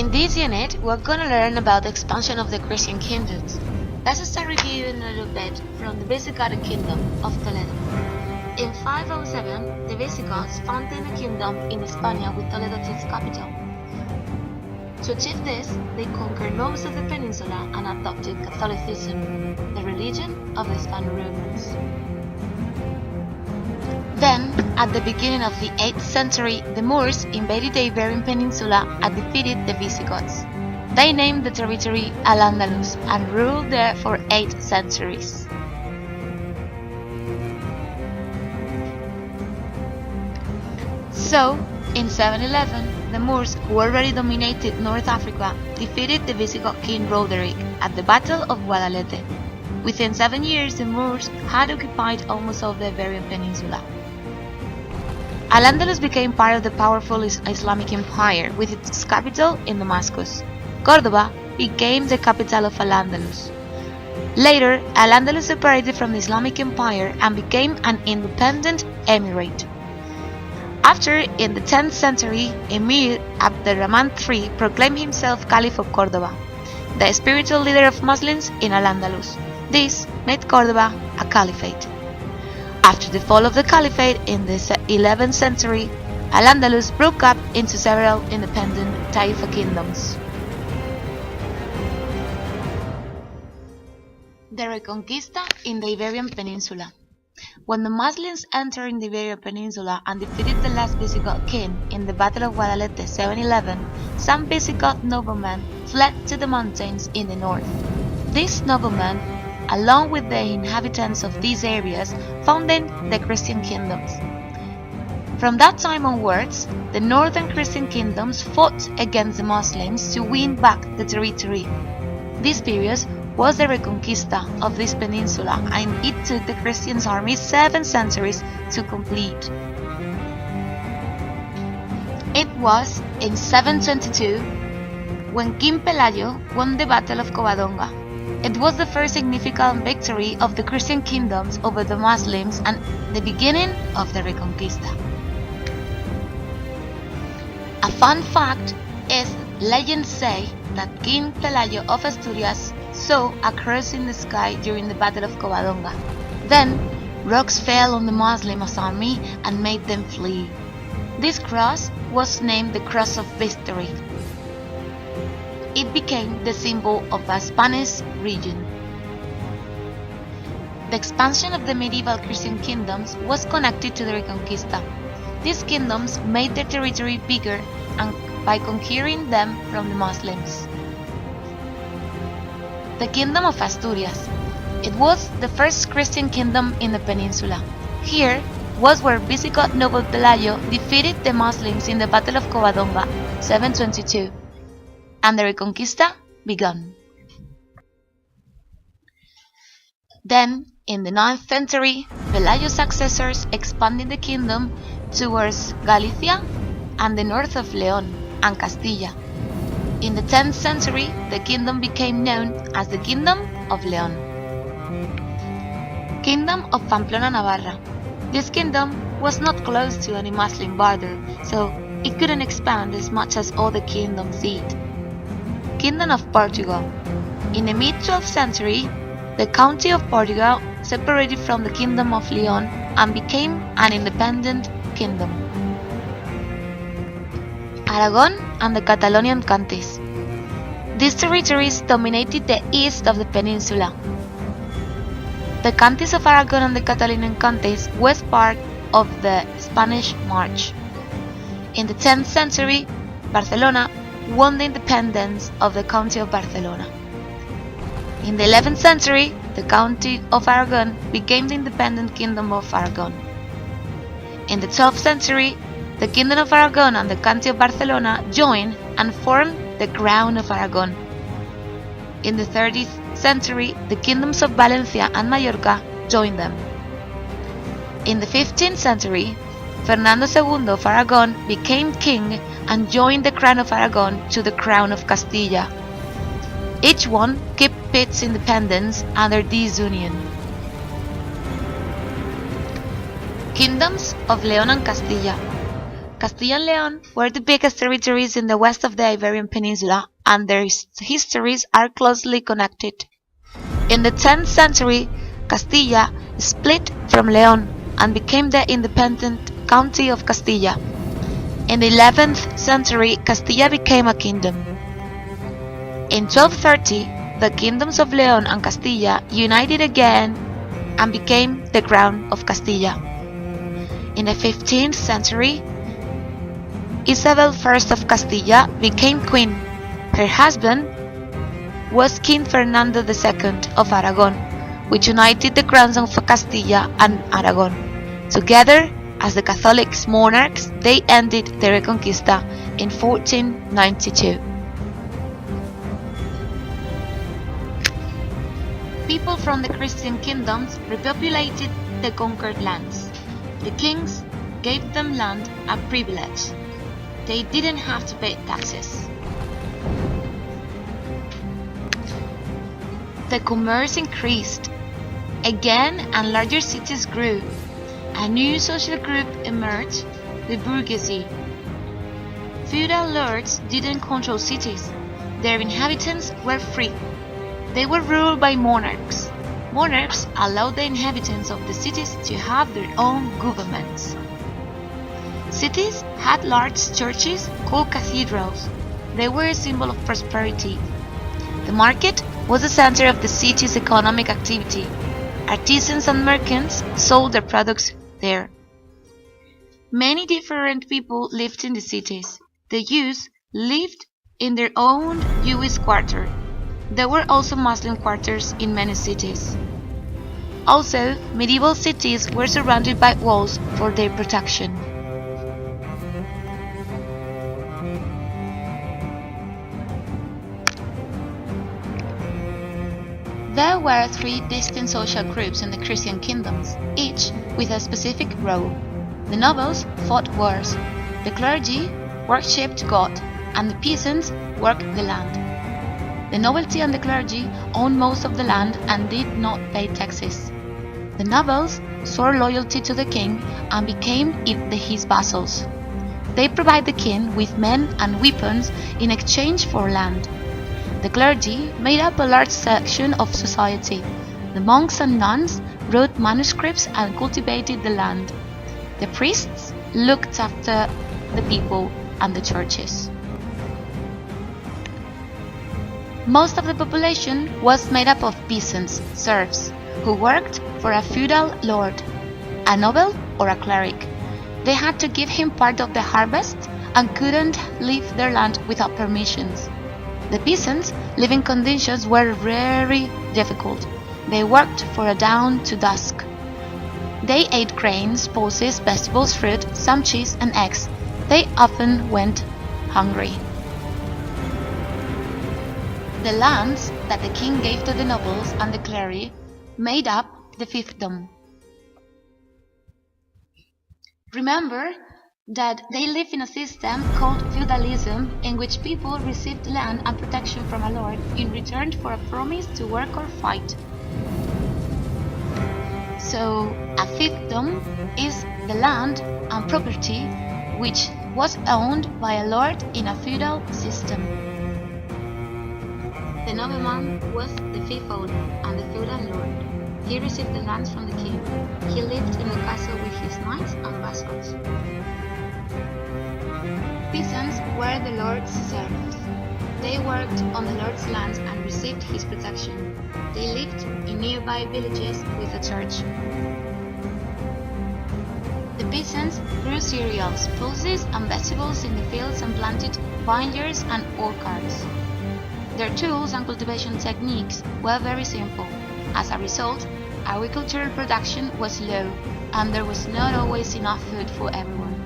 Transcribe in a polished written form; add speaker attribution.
Speaker 1: In this unit, we're gonna learn about the expansion of the Christian kingdoms. Let's start reviewing a little bit from the Visigoth Kingdom of Toledo. In 507, the Visigoths founded a kingdom in Spain with Toledo as its capital. To achieve this, they conquered most of the peninsula and adopted Catholicism, the religion of the Spanish-Romans. Then, at the beginning of the 8th century, the Moors invaded the Iberian Peninsula and defeated the Visigoths. They named the territory Al-Andalus and ruled there for 8 centuries. So, in 711, the Moors, who already dominated North Africa, defeated the Visigoth king Roderick at the Battle of Guadalete. Within 7 years, the Moors had occupied almost all the Iberian Peninsula. Al-Andalus became part of the powerful Islamic Empire, with its capital in Damascus. Córdoba became the capital of Al-Andalus. Later, Al-Andalus separated from the Islamic Empire and became an independent emirate. After, in the 10th century, Emir Abderrahman III proclaimed himself Caliph of Córdoba, the spiritual leader of Muslims in Al-Andalus. This made Córdoba a caliphate. After the fall of the caliphate in the 11th century, Al-Andalus broke up into several independent Taifa kingdoms. The Reconquista in the Iberian Peninsula. When the Muslims entered the Iberian Peninsula and defeated the last Visigoth king in the Battle of Guadalete 711, some Visigoth noblemen fled to the mountains in the north. These noblemen, along with the inhabitants of these areas, founded the Christian kingdoms. From that time onwards, the northern Christian kingdoms fought against the Muslims to win back the territory. This period was the Reconquista of this peninsula, and it took the Christian army 7 centuries to complete. It was in 722 when King Pelayo won the Battle of Covadonga. It was the first significant victory of the Christian kingdoms over the Muslims and the beginning of the Reconquista. A fun fact is legends say that King Pelayo of Asturias saw a cross in the sky during the Battle of Covadonga. Then, rocks fell on the Muslim army and made them flee. This cross was named the Cross of Victory. It became the symbol of a Spanish region. The expansion of the medieval Christian kingdoms was connected to the Reconquista. These kingdoms made their territory bigger and by conquering them from the Muslims. The Kingdom of Asturias. It was the first Christian kingdom in the peninsula. Here was where Visigoth noble Pelayo defeated the Muslims in the Battle of Covadonga 722. And the Reconquista began. Then, in the 9th century, Pelayo's successors expanded the kingdom towards Galicia and the north of León and Castilla. In the 10th century, the kingdom became known as the Kingdom of León. Kingdom of Pamplona-Navarra. This kingdom was not close to any Muslim border, so it couldn't expand as much as other kingdoms did. Kingdom of Portugal. In the mid-12th century, the county of Portugal separated from the Kingdom of León and became an independent kingdom. Aragon and the Catalonian counties. These territories dominated the east of the peninsula. The counties of Aragon and the Catalonian counties was part of the Spanish March. In the 10th century, Barcelona won the independence of the County of Barcelona. In the 11th century, the County of Aragon became the independent Kingdom of Aragon. In the 12th century, the Kingdom of Aragon and the County of Barcelona joined and formed the Crown of Aragon. In the 13th century, the Kingdoms of Valencia and Mallorca joined them. In the 15th century, Fernando II of Aragon became king and joined the Crown of Aragon to the Crown of Castilla. Each one kept its independence under this union. Kingdoms of León and Castilla. Castilla and Leon were the biggest territories in the west of the Iberian Peninsula, and their histories are closely connected. In the 10th century, Castilla split from Leon and became the independent county of Castilla. In the 11th century, Castilla became a kingdom. In 1230, the kingdoms of Leon and Castilla united again and became the crown of Castilla. In the 15th century, Isabel I of Castilla became queen. Her husband was King Fernando II of Aragon, which united the crowns of Castilla and Aragon. Together, as the Catholic monarchs, they ended the Reconquista in 1492. People from the Christian kingdoms repopulated the conquered lands. The kings gave them land as privilege. They didn't have to pay taxes. The commerce increased again and larger cities grew. A new social group emerged, the bourgeoisie. Feudal lords didn't control cities. Their inhabitants were free. They were ruled by monarchs. Monarchs allowed the inhabitants of the cities to have their own governments. Cities had large churches called cathedrals. They were a symbol of prosperity. The market was the center of the city's economic activity. Artisans and merchants sold their products there. Many different people lived in the cities. The Jews lived in their own Jewish quarter. There were also Muslim quarters in many cities. Also, medieval cities were surrounded by walls for their protection. There were three distinct social groups in the Christian kingdoms, each with a specific role. The nobles fought wars, the clergy worshipped God, and the peasants worked the land. The nobility and the clergy owned most of the land and did not pay taxes. The nobles swore loyalty to the king and became his vassals. They provided the king with men and weapons in exchange for land. The clergy made up a large section of society. The monks and nuns wrote manuscripts and cultivated the land. The priests looked after the people and the churches. Most of the population was made up of peasants, serfs, who worked for a feudal lord, a noble or a cleric. They had to give him part of the harvest and couldn't leave their land without permissions. The peasants' living conditions were very difficult. They worked from dawn to dusk. They ate grains, pulses, vegetables, fruit, some cheese and eggs. They often went hungry. The lands that the king gave to the nobles and the clergy made up the fiefdom. Remember that they lived in a system called feudalism, in which people received land and protection from a lord in return for a promise to work or fight. So, a fiefdom is the land and property which was owned by a lord in a feudal system. The nobleman was the fief owner and the feudal lord. He received the lands from the king. He lived in the castle with his knights and vassals. Peasants were the lord's servants. They worked on the lord's lands and received his protection. They lived in nearby villages with a church. The peasants grew cereals, pulses and vegetables in the fields and planted vineyards and orchards. Their tools and cultivation techniques were very simple. As a result, agricultural production was low and there was not always enough food for everyone.